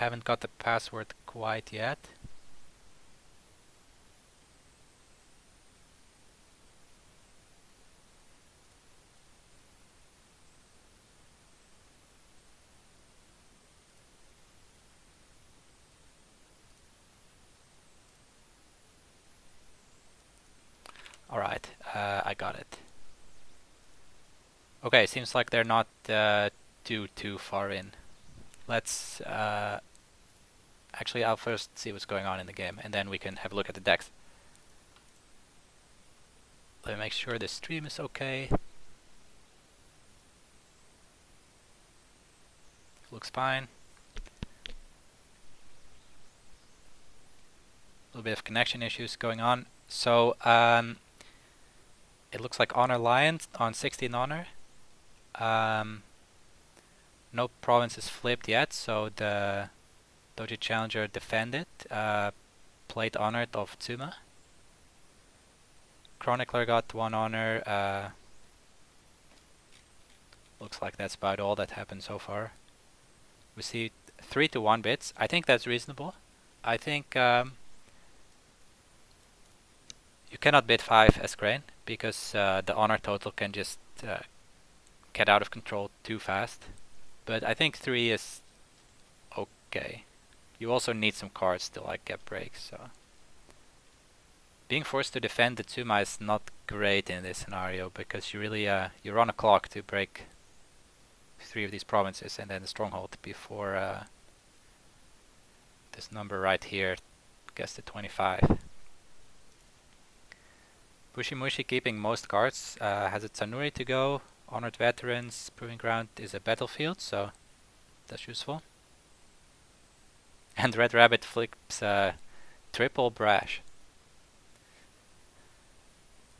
haven't got the password quite yet. Alright, I got it. Okay, seems like they're not too far in. Let's actually, I'll first see what's going on in the game, and then we can have a look at the decks. Let me make sure the stream is okay. Looks fine. A little bit of connection issues going on. So it looks like Honor Lions on 16 Honor. No province is flipped yet, so the Doji Challenger defended. Played Honored of Tsuma. Chronicler got 1 honor. Looks like that's about all that happened so far. We see 3 to 1 bits. I think that's reasonable. I think you cannot bid 5 as grain because the honor total can just get out of control too fast. But I think 3 is okay. You also need some cards to like get breaks, so being forced to defend the Tsuma is not great in this scenario because you really you're on a clock to break 3 of these provinces and then the stronghold before this number right here gets to 25. PushyMushy keeping most cards, has a Tsanuri to go, Honored Veterans, Proving Ground is a battlefield, so that's useful. And RedRabbit flips triple Brash.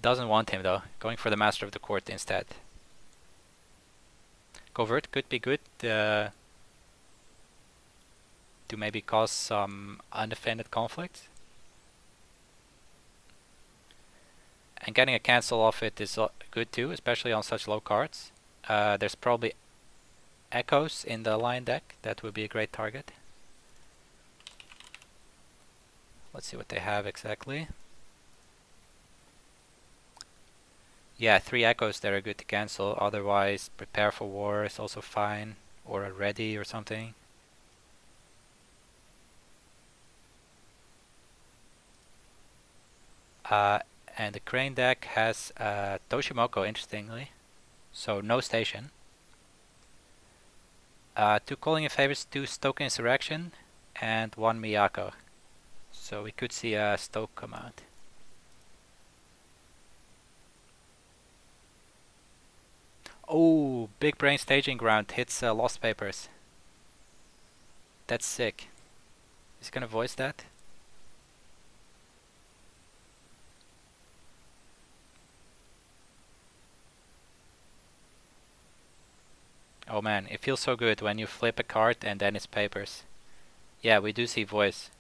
Doesn't want him though, going for the Master of the Court instead. Covert could be good to maybe cause some undefended conflict. And getting a cancel off it is good too, especially on such low cards. There's probably Echoes in the Lion deck, that would be a great target. Let's see what they have exactly. Yeah, 3 Echoes that are good to cancel, otherwise Prepare for War is also fine, or a Ready or something. And the Crane deck has Toshimoko, interestingly, so no station. 2 Calling in Favors, 2 Stoke Insurrection, and 1 Miyako. So we could see a Stoke come out. Oh, Big Brain Staging Ground hits Lost Papers. That's sick. Is he gonna voice that? Oh man, it feels so good when you flip a card and then it's papers. Yeah, we do see voice.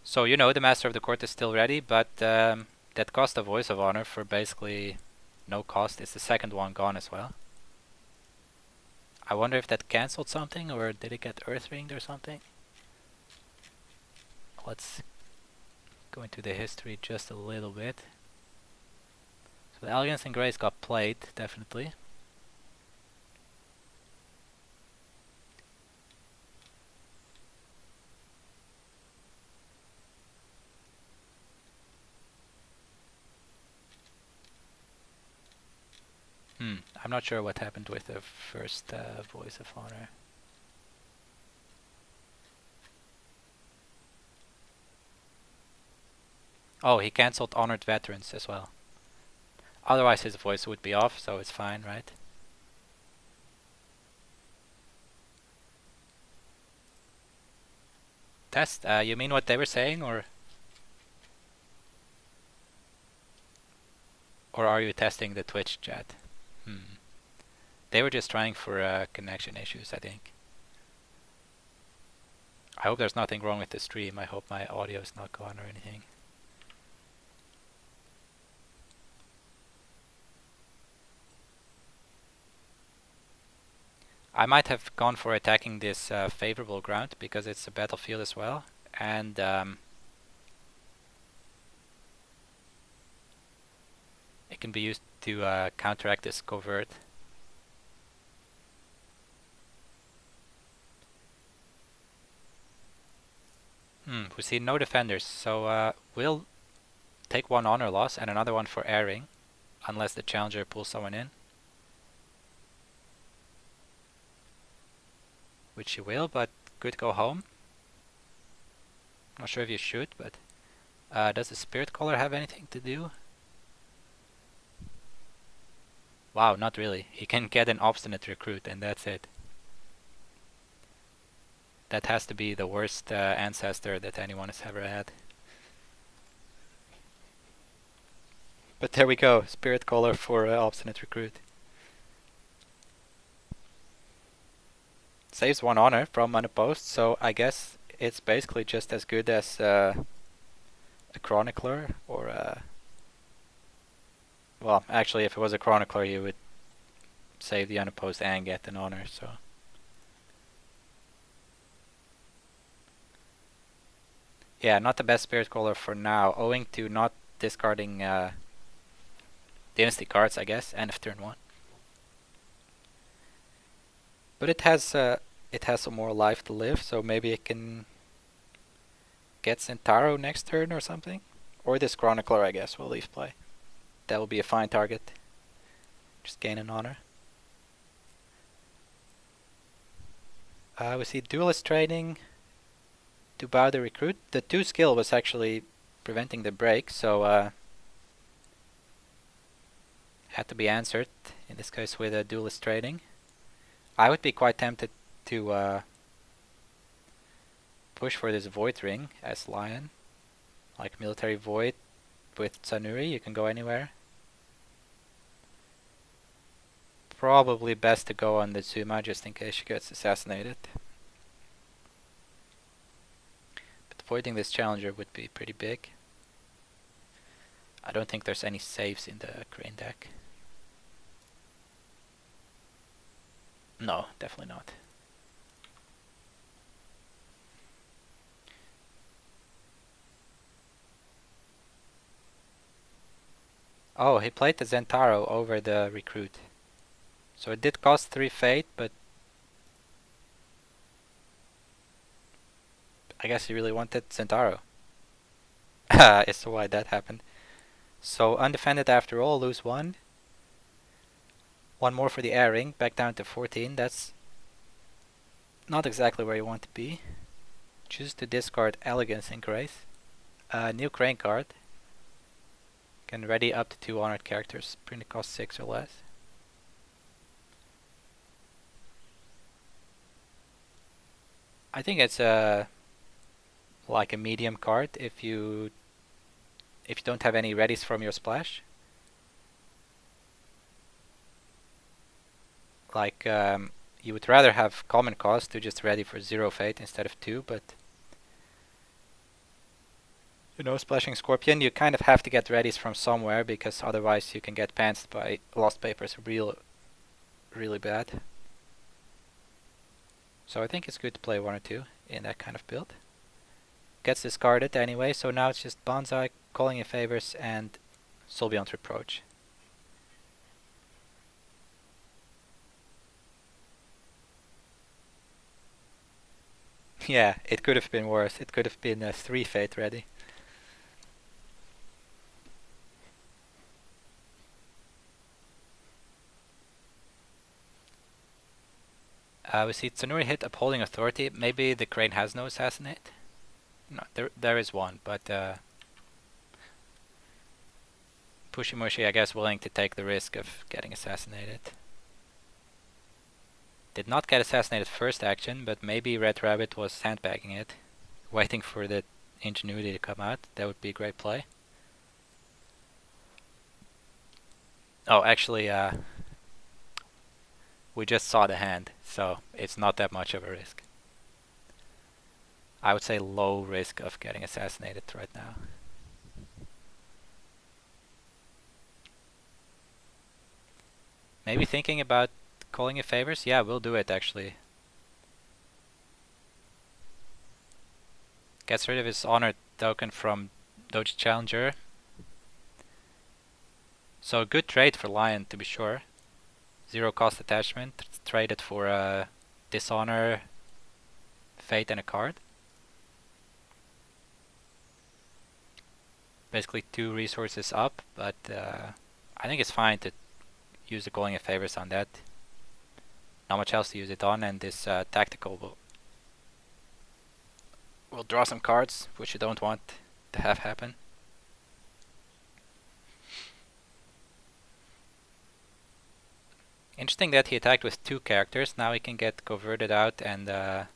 So you know the Master of the Court is still ready, but that cost a Voice of Honor for basically no cost. Is the second one gone as well? I wonder if that cancelled something, or did it get Earthringed or something? Let's go into the history just a little bit. So the Elegance and Grace got played, definitely. I'm not sure what happened with the first Voice of Honor. Oh, he cancelled Honored Veterans as well. Otherwise his voice would be off, so it's fine, right? Test? You mean what they were saying, or are you testing the Twitch chat? They were just trying for connection issues, I think. I hope there's nothing wrong with the stream. I hope my audio is not gone or anything. I might have gone for attacking this favorable ground because it's a battlefield as well, and it can be used to counteract this covert. We see no defenders, so we'll take one honor loss and another one for airing, unless the challenger pulls someone in. Which she will, but could go home. Not sure if you should, but does the Spirit Caller have anything to do? Wow, not really. He can get an Obstinate Recruit and that's it. That has to be the worst ancestor that anyone has ever had. But there we go, Spirit Caller for Obstinate Recruit. Saves one honor from unopposed, so I guess it's basically just as good as a Chronicler or a... Well, actually, if it was a Chronicler, you would save the unopposed and get an honor, so... Yeah, not the best Spirit Caller for now, owing to not discarding Dynasty cards, I guess, end of turn 1. But it has some more life to live, so maybe it can get Centauro next turn or something. Or this Chronicler, I guess, will leave play. That will be a fine target. Just gain an honor. We see Duelist training to bow the recruit. The 2 skill was actually preventing the break, so had to be answered, in this case with a Duelist training. I would be quite tempted to push for this Void Ring as Lion. Like Military Void with Tsanuri, you can go anywhere. Probably best to go on the Zuma just in case she gets assassinated. But voiding this challenger would be pretty big. I don't think there's any saves in the Crane deck. No, definitely not. Oh, he played the Zentaro over the recruit. So it did cost 3 fate, but I guess he really wanted Zentaro. As to why that happened. So undefended after all, lose 1. 1 more for the airing, back down to 14. That's not exactly where you want to be. Choose to discard Elegance and Grace. New Crane card. Can ready up to 2 honored characters. Print cost 6 or less. I think it's like a medium card if you don't have any readies from your splash. Like you would rather have common cost to just ready for 0 fate instead of 2, but you know, splashing Scorpion, you kind of have to get readies from somewhere because otherwise you can get pantsed by Lost Papers really bad. So I think it's good to play 1 or 2 in that kind of build. Gets discarded anyway, so now it's just Bonsai, Calling in Favors, and Soul Beyond Reproach. Yeah, it could have been worse. It could have been a 3 fate ready. We see Tsanuri hit Upholding Authority. Maybe the Crane has no Assassinate? No, there is one, but PushyMushy, I guess, willing to take the risk of getting assassinated. Did not get assassinated first action, but maybe RedRabbit was sandbagging it, waiting for the Ingenuity to come out. That would be a great play. Oh, actually, we just saw the hand, so it's not that much of a risk. I would say low risk of getting assassinated right now. Maybe thinking about calling in favors? Yeah, we'll do it actually. Gets rid of his honor token from Doji Challenger. So a good trade for Lion to be sure. 0 cost attachment. Traded for a Dishonor, Fate and a card. Basically 2 resources up, but I think it's fine to use the calling in favors on that. Not much else to use it on, and this tactical will draw some cards, which you don't want to have happen. Interesting that he attacked with 2 characters. Now he can get converted out and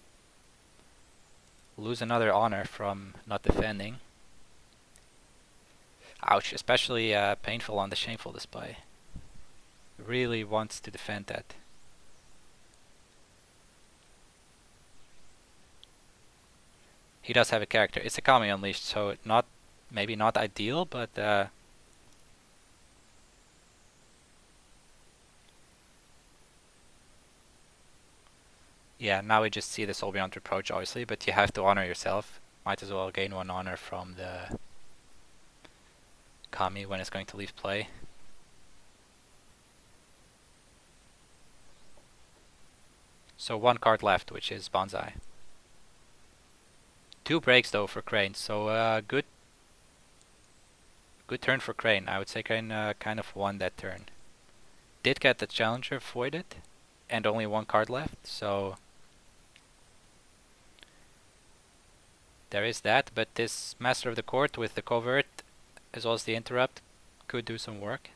lose another honor from not defending. Ouch, especially painful on the Shameful Display. Really wants to defend that. He does have a character. It's a Kami Unleashed, so maybe not ideal, but yeah, now we just see the Soul Beyond Reproach, obviously, but you have to honor yourself. Might as well gain 1 honor from the Kami when it's going to leave play. So 1 card left, which is Bonsai. 2 breaks though for Crane, so good turn for Crane. I would say Crane kind of won that turn. Did get the Challenger voided, and only 1 card left, so there is that, but this Master of the Court with the covert as well as the interrupt could do some work.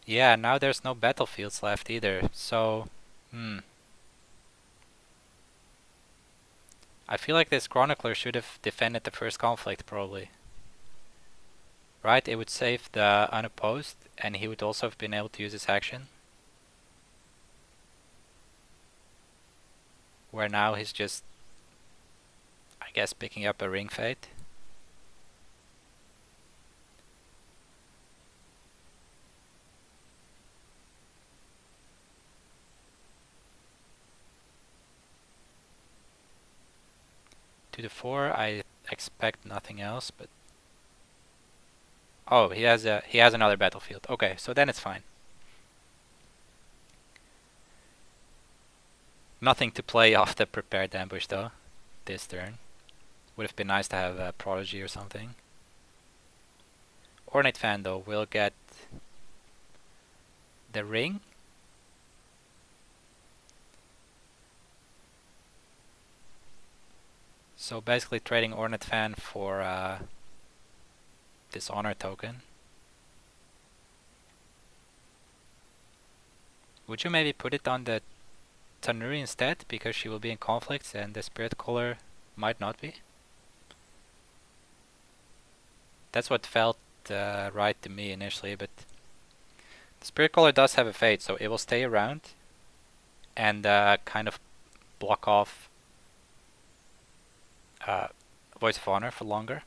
Yeah, now there's no battlefields left either, so I feel like this Chronicler should have defended the first conflict probably. Right, it would save the unopposed, and he would also have been able to use his action. Where now he's just, I guess, picking up a Ring Fate. To the 4, I expect nothing else, but oh, he has another battlefield. Okay, so then it's fine. Nothing to play off the prepared ambush though, this turn. Would have been nice to have a Prodigy or something. Ornate Fan though will get the ring. So basically trading Ornate Fan for this honor token. Would you maybe put it on the Tanuri instead, because she will be in conflicts and the Spirit Caller might not be? That's what felt right to me initially, but the Spirit Caller does have a fate, so it will stay around and kind of block off Voice of Honor for longer.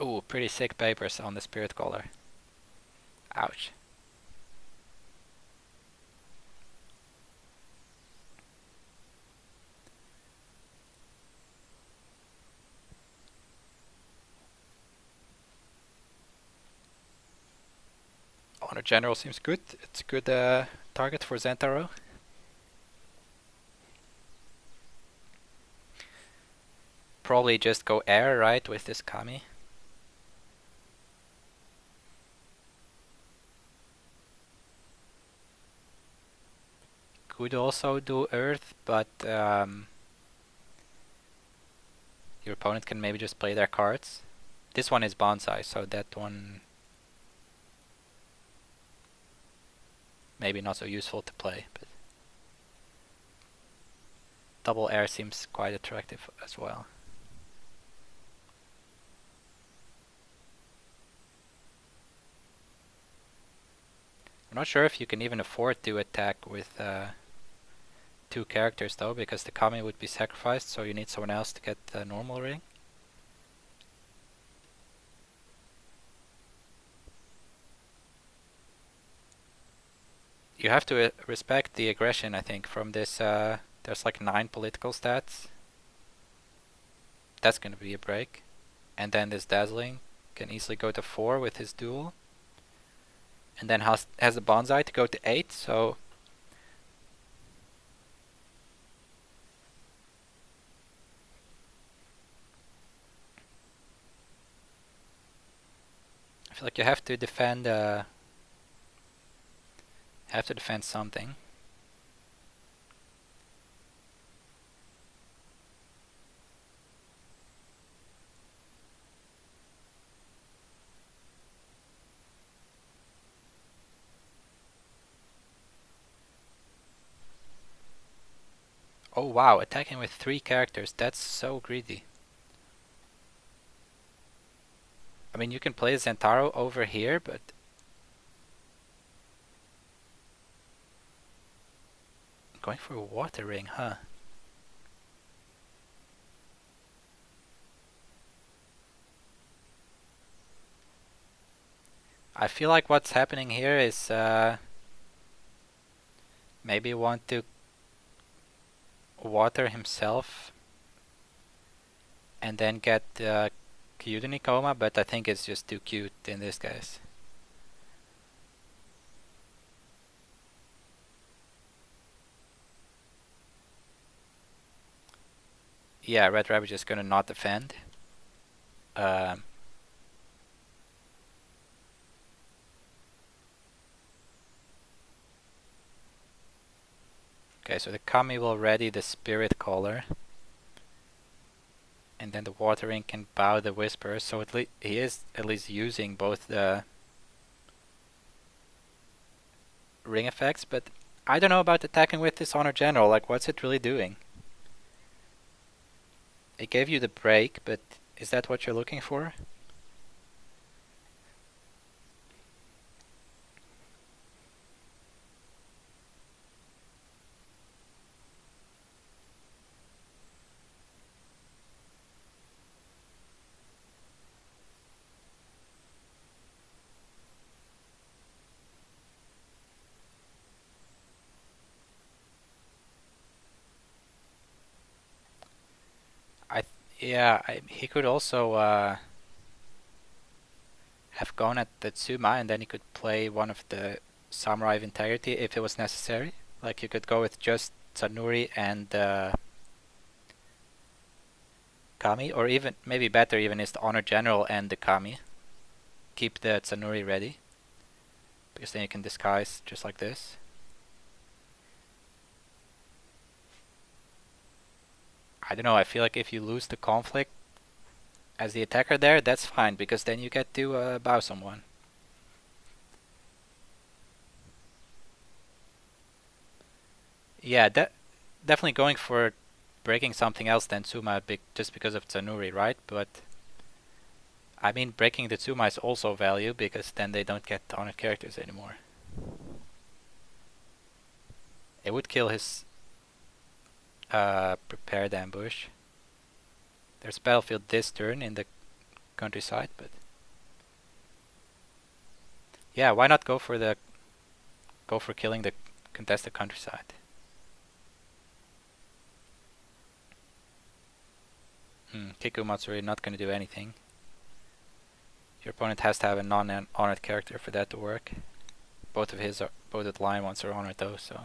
Ooh, pretty sick papers on the Spirit Caller. Ouch. Honor General seems good. It's a good target for Zentaro. Probably just go air, right, with this Kami. Could also do Earth, but your opponent can maybe just play their cards. This one is Bonsai, so that one maybe not so useful to play, but double air seems quite attractive as well. I'm not sure if you can even afford to attack with 2 characters though, because the Kami would be sacrificed, so you need someone else to get the normal ring. You have to respect the aggression, I think, from this. There's like 9 political stats. That's gonna be a break. And then this Dazzling can easily go to 4 with his duel. And then has the Bonsai to go to 8, so... I feel like you have to defend something. Oh wow, attacking with 3 characters, that's so greedy. I mean, you can play Zentaro over here, but... Going for a water ring, huh? I feel like what's happening here is maybe want to water himself and then get Kyudani Coma, but I think it's just too cute in this case. Yeah, RedRabbit is gonna not defend. Okay, so the Kami will ready the Spirit Caller. And then the Watering can bow the Whisper, so he is at least using both the ring effects, but I don't know about attacking with Dishonor General, like what's it really doing? It gave you the break, but is that what you're looking for? He could also have gone at the Tsuma, and then he could play one of the Samurai of Integrity if it was necessary. Like you could go with just Tsanuri and Kami, or even maybe better even is the Honor General and the Kami. Keep the Tsanuri ready, because then you can disguise just like this. I don't know, I feel like if you lose the conflict as the attacker there, that's fine, because then you get to bow someone. Yeah, definitely going for breaking something else than Tsuma just because of Tsanuri, right? But I mean, breaking the Tsuma is also value, because then they don't get honored characters anymore. It would kill his prepared ambush. There's battlefield this turn in the countryside, but yeah, why not go for killing the contested countryside? Kiku Matsuri not going to do anything. Your opponent has to have a non-honored character for that to work. Both of the lion ones are honored though, so.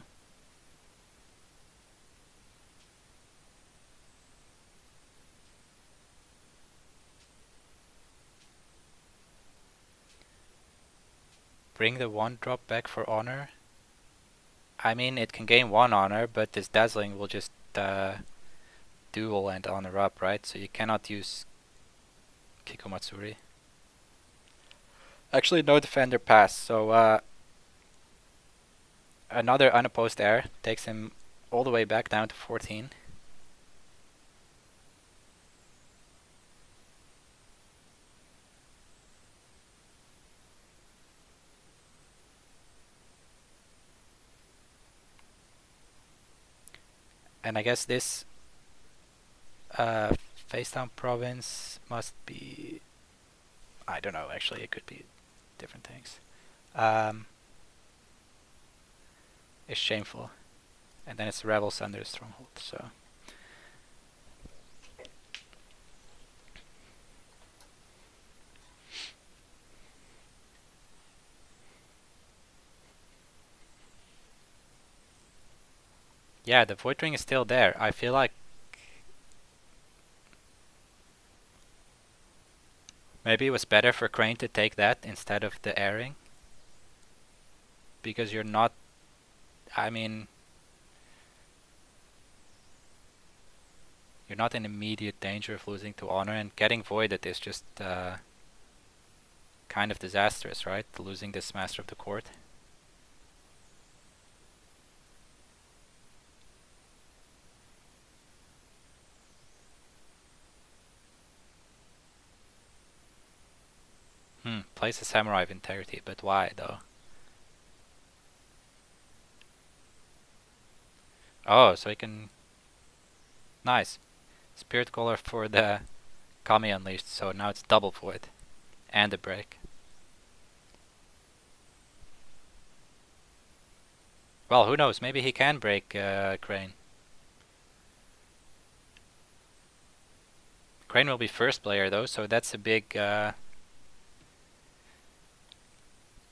Bring the 1-drop back for honor. I mean, it can gain 1 honor, but this Dazzling will just duel and honor up, right? So you cannot use Kiku Matsuri. Actually, no defender pass, so another unopposed air takes him all the way back down to 14. And I guess this face down province must be, I don't know, actually it could be different things. It's shameful. And then it's rebels under the stronghold, so. Yeah, the Void Ring is still there. I feel like maybe it was better for Crane to take that instead of the airing. Because you're not, I mean, you're not in immediate danger of losing to Honor, and getting Voided is just kind of disastrous, right? Losing this Master of the Court. Plays a Samurai of Integrity, but why though? Oh, so he can... Nice. Spirit Caller for the Kami Unleashed, so now it's double Void. And a break. Well, who knows? Maybe he can break Crane. Crane will be first player though, so that's a big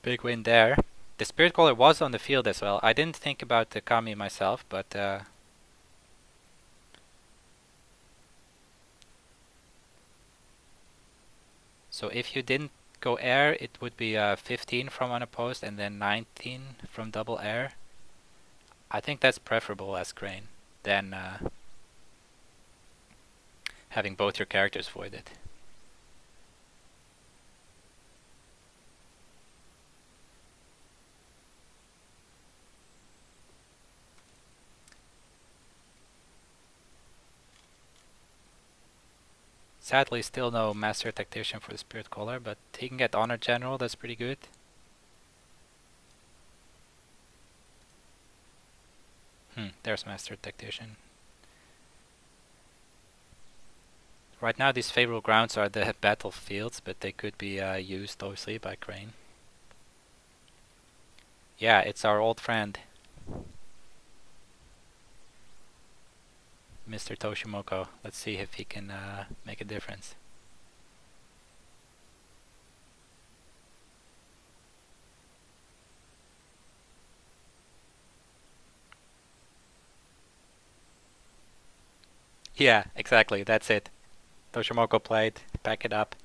big win there. The Spirit Caller was on the field as well. I didn't think about the Kami myself, but so if you didn't go air, it would be 15 from unopposed and then 19 from double air. I think that's preferable as Crane than having both your characters voided. Sadly, still no Master Tactician for the Spirit Caller, but he can get Honor General, that's pretty good. There's Master Tactician. Right now these favorable grounds are the battlefields, but they could be used obviously by Crane. Yeah, it's our old friend, Mr. Toshimoko. Let's see if he can make a difference. Yeah, exactly, that's it. Toshimoko played, back it up.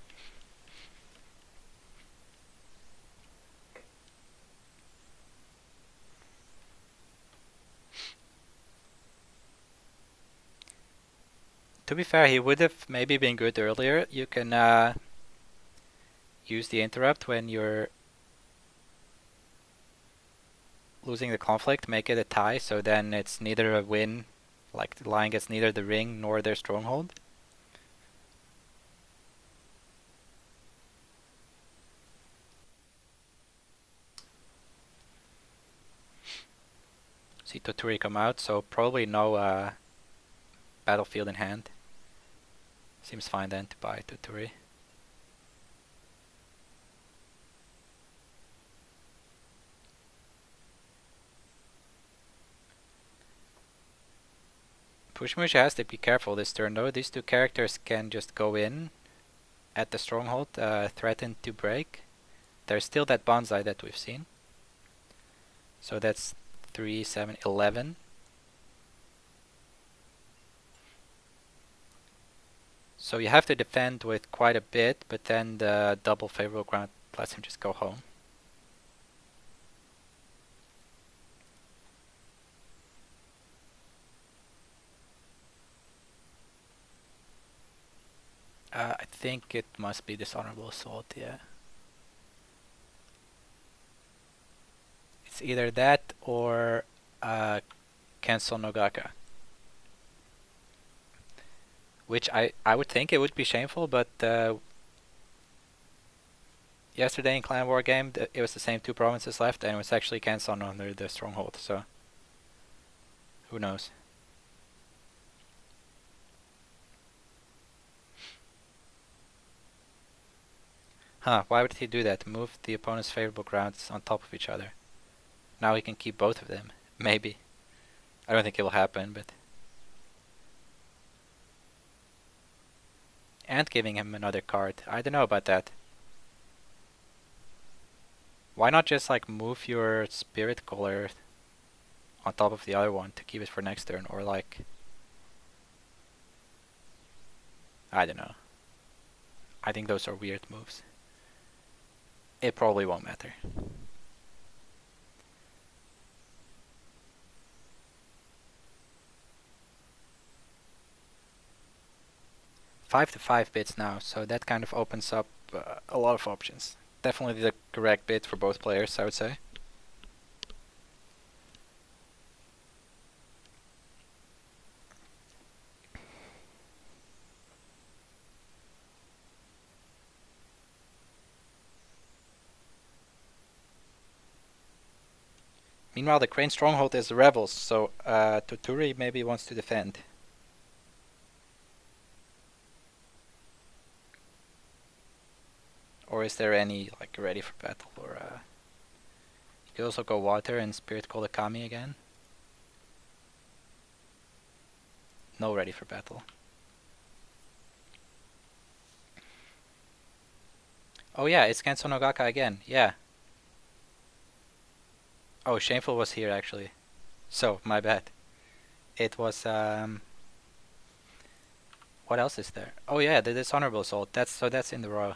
To be fair, he would have maybe been good earlier. You can use the interrupt when you're losing the conflict, make it a tie, so then it's neither a win, like the Lion gets neither the ring nor their stronghold. See Toturi come out, so probably no battlefield in hand. Seems fine then to buy Toturi. PushyMushy has to be careful this turn though. These two characters can just go in at the stronghold, threaten to break. There's still that bonsai that we've seen. So that's 3, 7, 11. So you have to defend with quite a bit, but then the double favorable ground lets him just go home. I think it must be Dishonorable Assault, yeah. It's either that or Cancel Nogaka. Which I would think it would be shameful, but yesterday in Clan War game, it was the same two provinces left, and it was actually Cancel under the stronghold, so who knows. Huh, why would he do that? Move the opponent's favorable grounds on top of each other. Now he can keep both of them. Maybe. I don't think it will happen, but... And giving him another card. I don't know about that. Why not just like move your Spirit Caller on top of the other one to keep it for next turn, or like... I don't know. I think those are weird moves. It probably won't matter. Five to 5 bits now, so that kind of opens up a lot of options. Definitely the correct bid for both players, I would say. Meanwhile, the Crane Stronghold is the Rebels, so Toturi maybe wants to defend. Or is there any like ready for battle? Or you could also go water and Spirit Call Kami again. No ready for battle. Oh yeah, it's Kenso Nogaka again. Yeah. Oh, Shameful was here actually. So, my bad. It was what else is there? Oh yeah, the Dishonorable Assault. That's in the row.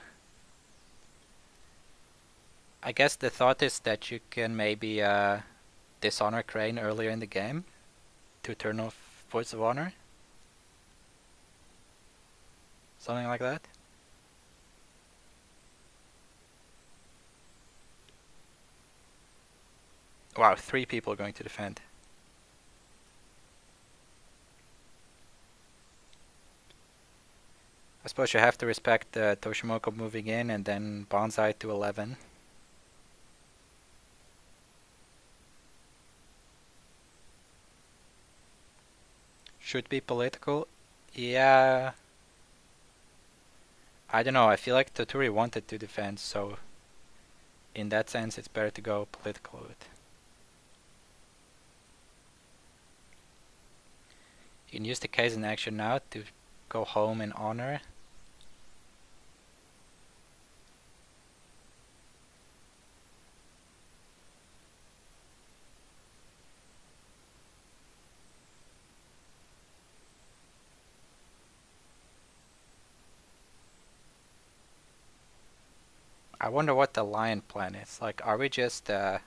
I guess the thought is that you can maybe dishonor Crane earlier in the game to turn off Voice of Honor. Something like that. Wow, 3 people are going to defend. I suppose you have to respect Toshimoko moving in and then Bonsai to 11. Should be political. Yeah. I don't know, I feel like Toturi wanted to defend, so in that sense it's better to go political with it. You can use the case in action now to go home and honor. I wonder what the lion plan is. Like, are we just are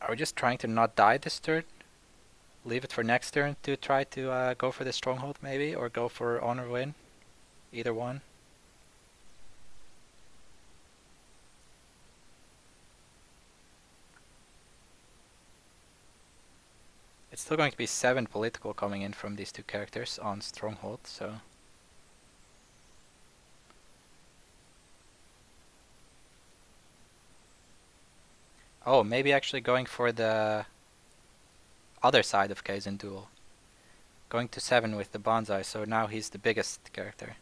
we just trying to not die this turn? Leave it for next turn to try to go for the stronghold maybe, or go for honor win? Either one. It's still going to be 7 political coming in from these 2 characters on stronghold, so... Oh, maybe actually going for the other side of Kaizen Duel. Going to 7 with the Bonsai, so now he's the biggest character.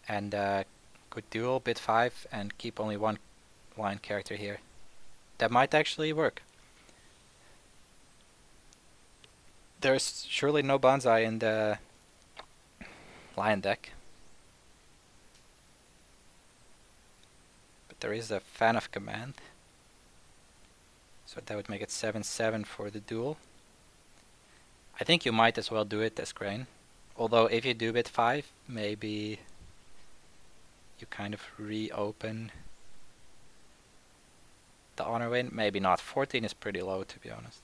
And could duel bid 5 and keep only 1 lion character here. That might actually work. There's surely no Bonsai in the lion deck. But there is a Fan of Command. So that would make it 7-7 for the duel. I think you might as well do it as Crane. Although if you do bid 5, maybe you kind of reopen the honor win. Maybe not. 14 is pretty low, to be honest.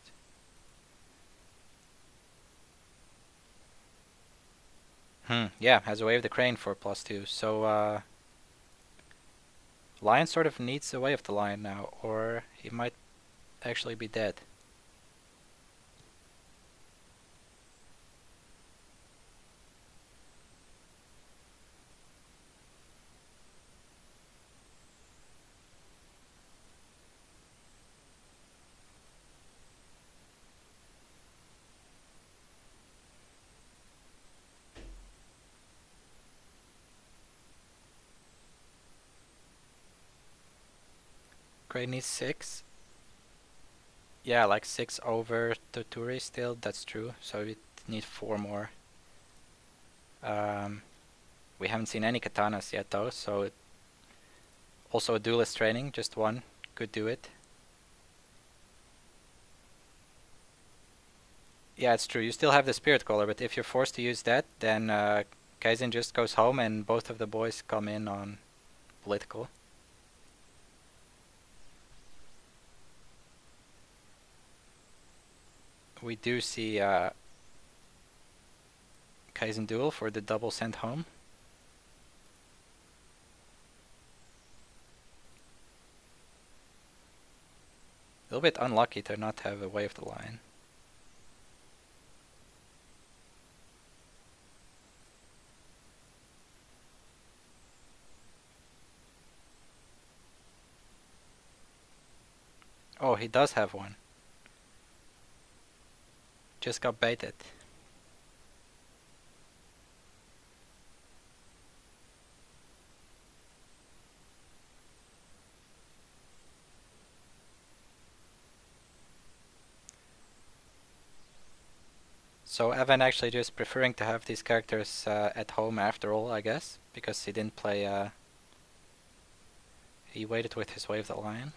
Yeah, has a way of the Crane for +2. So Lion sort of needs a way of the Lion now, or he might actually be dead. Gray needs 6. Yeah, like 6 over Toturi still, that's true. So we need 4 more. We haven't seen any katanas yet though, so also a duelist training, just one could do it. Yeah, it's true. You still have the Spirit Caller, but if you're forced to use that, then Kaizen just goes home and both of the boys come in on political. We do see Kaizen duel for the double sent home. A little bit unlucky to not have a Way of the Lion. Oh, he does have one. Just got baited. So Evan actually just preferring to have these characters at home after all, I guess, because he didn't play. He waited with his Way of the Lion.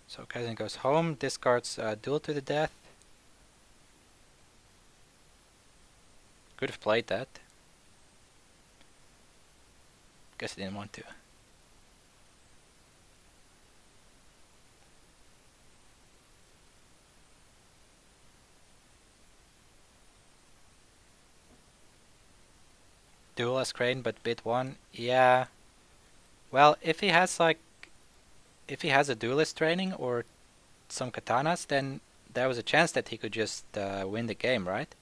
So Kaizen goes home, discards Duel to the Death. Could have played that. Guess he didn't want to. Duel as Crane, but bid 1. Yeah. Well, if he has a duelist training or some katanas, then there was a chance that he could just win the game, right?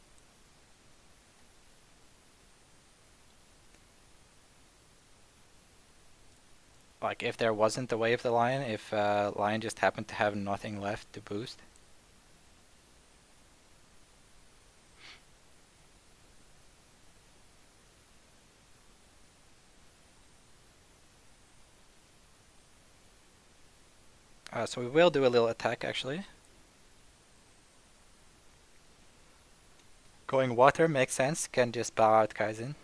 Like if there wasn't the Way of the Lion, if Lion just happened to have nothing left to boost. So we will do a little attack actually. Going water makes sense, can just bow out Kaizen.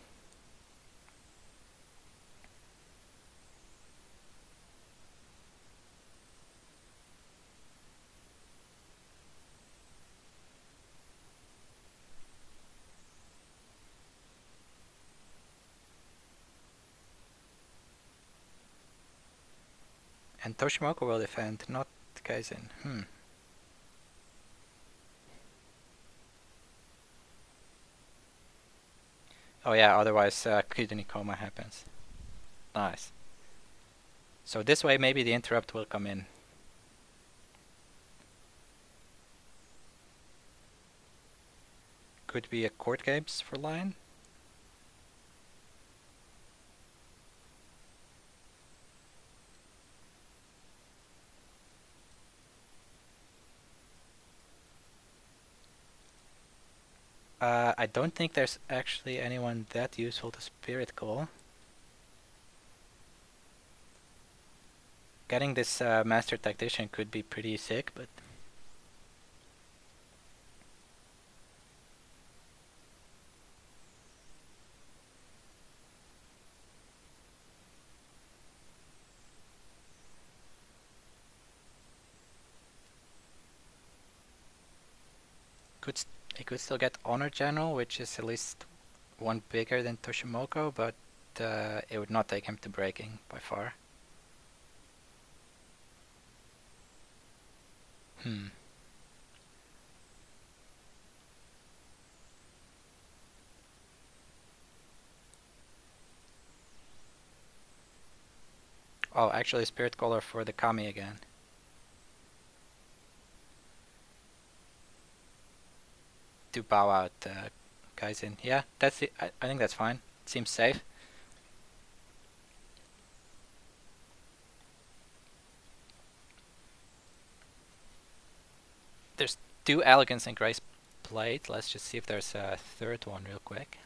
And Toshimoku will defend, not Kaizen. Oh yeah, otherwise kidney coma happens. Nice. So this way maybe the interrupt will come in. Could be a court games for Lion. I don't think there's actually anyone that useful to Spirit Call. Getting this Master Tactician could be pretty sick, but... He could still get Honor General, which is at least one bigger than Toshimoku, but it would not take him to breaking by far. Oh, actually Spirit Caller for the Kami again. To bow out Kaizen. Yeah, that's it. I think that's fine. Seems safe. There's 2 elegance and grace played. Let's just see if there's a third one real quick.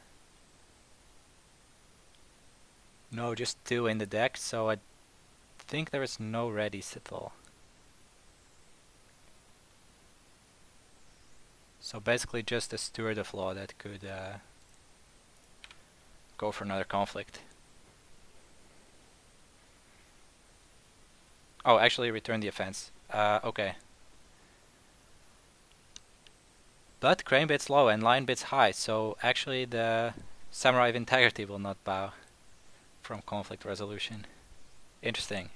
No, just 2 in the deck, so I think there is no readies at all. So basically just a Steward of Law that could go for another conflict. Oh, actually return the offense. Okay. But Crane bids low and Lion bids high, so actually the Samurai of Integrity will not bow from conflict resolution. Interesting.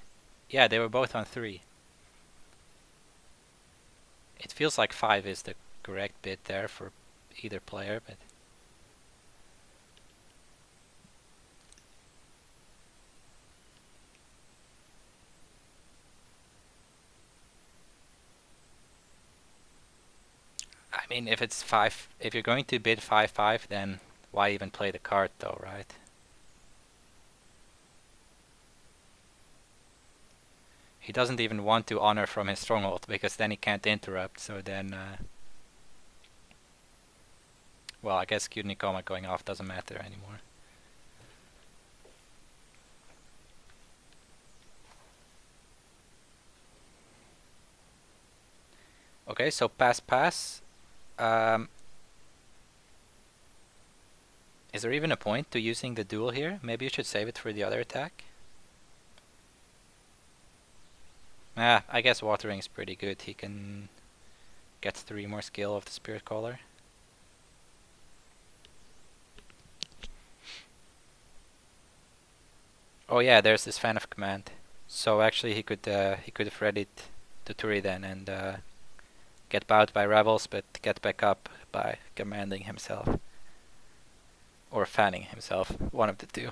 Yeah, they were both on 3. It feels like 5 is the correct bid there for either player, but... I mean, if it's 5, if you're going to bid 5-5, then why even play the card though, right? He doesn't even want to honor from his stronghold, because then he can't interrupt, so then... well, I guess Nikoma going off doesn't matter anymore. Okay, so pass. Is there even a point to using the duel here? Maybe you should save it for the other attack? I guess Watering is pretty good. He can get 3 more skill of the Spirit Caller. Oh yeah, there's this Fan of Command. So actually he could have readied the Turi then and get bowed by rebels, but get back up by commanding himself. Or fanning himself, one of the 2.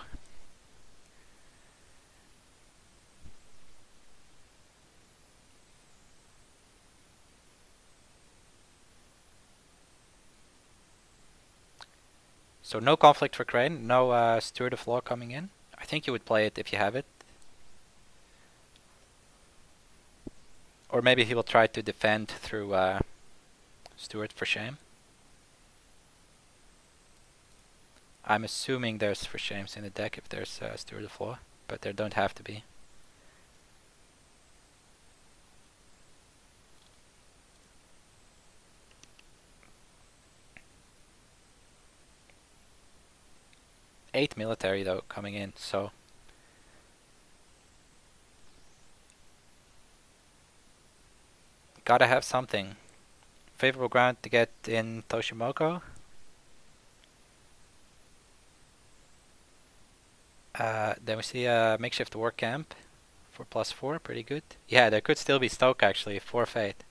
So no conflict for Crane, no Steward of Law coming in. I think you would play it if you have it. Or maybe he will try to defend through Steward for shame. I'm assuming there's for shames in the deck if there's Steward of Law, but there don't have to be. Eight military though coming in, so gotta have something. Favorable ground to get in Toshimoko. Then we see a makeshift war camp for +4, pretty good. Yeah, there could still be Stoke actually, 4 Fate.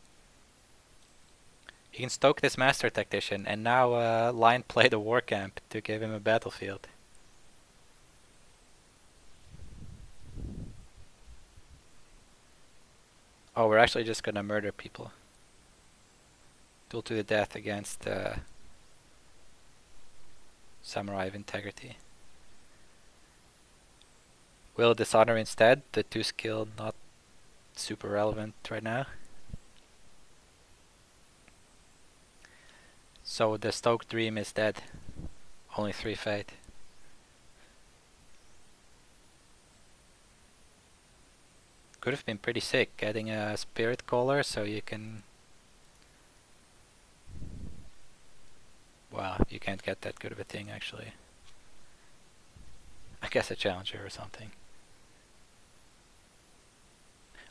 He can Stoke this Master Tactician, and now Lion played a war camp to give him a battlefield. Oh, we're actually just gonna murder people. Duel to the death against Samurai of Integrity. Will Dishonor instead? The 2 skill not super relevant right now. So the Stoke Dream is dead. Only 3 Fate. Could have been pretty sick getting a Spirit Caller so you can... Well, you can't get that good of a thing actually. I guess a Challenger or something.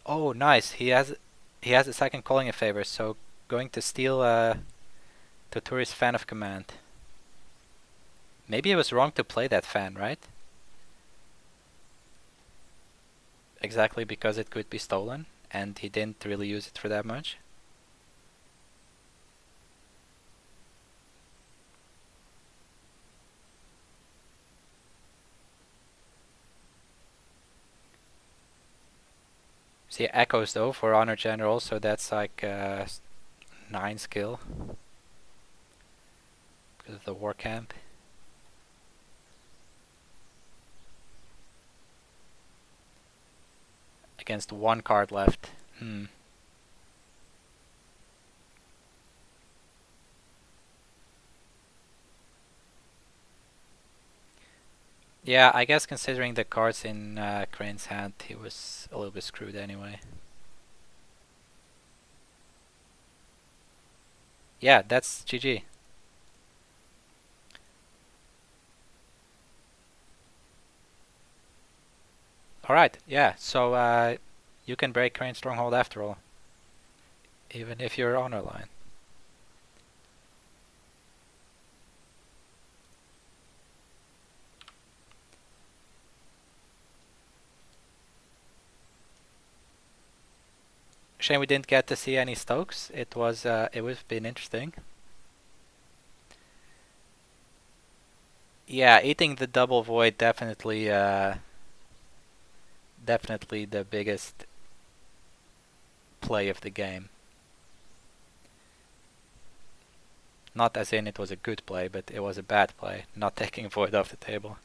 Oh, nice. He has a second calling in favor, so going to steal Toturi's Fan of Command. Maybe it was wrong to play that fan, right? Exactly because it could be stolen, and he didn't really use it for that much. See, Echoes though for Honor General, so that's like 9 skill. Because of the war camp. Against 1 card left. Yeah, I guess considering the cards in Crane's hand, he was a little bit screwed anyway. Yeah, that's GG. Alright, yeah, so you can break Crane's Stronghold after all, even if you're honor line. Shame we didn't get to see any Stokes. It would have been interesting. Yeah, eating the double void definitely definitely the biggest play of the game. Not as in it was a good play, but it was a bad play, not taking void off the table.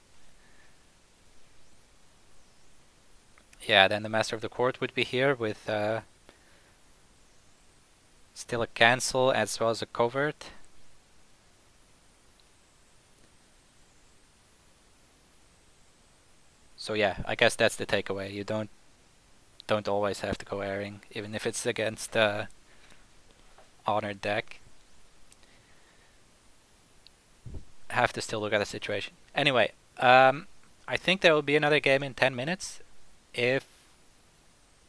Yeah, then the Master of the Court would be here with still a cancel as well as a covert. So yeah, I guess that's the takeaway. You don't always have to go airing, even if it's against the honored deck. Have to still look at the situation. Anyway, I think there will be another game in 10 minutes. If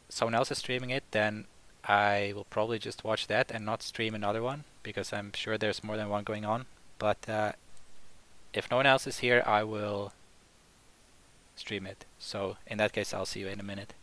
someone else is streaming it, then I will probably just watch that and not stream another one, because I'm sure there's more than one going on. But if no one else is here, I will stream it. So in that case, I'll see you in a minute.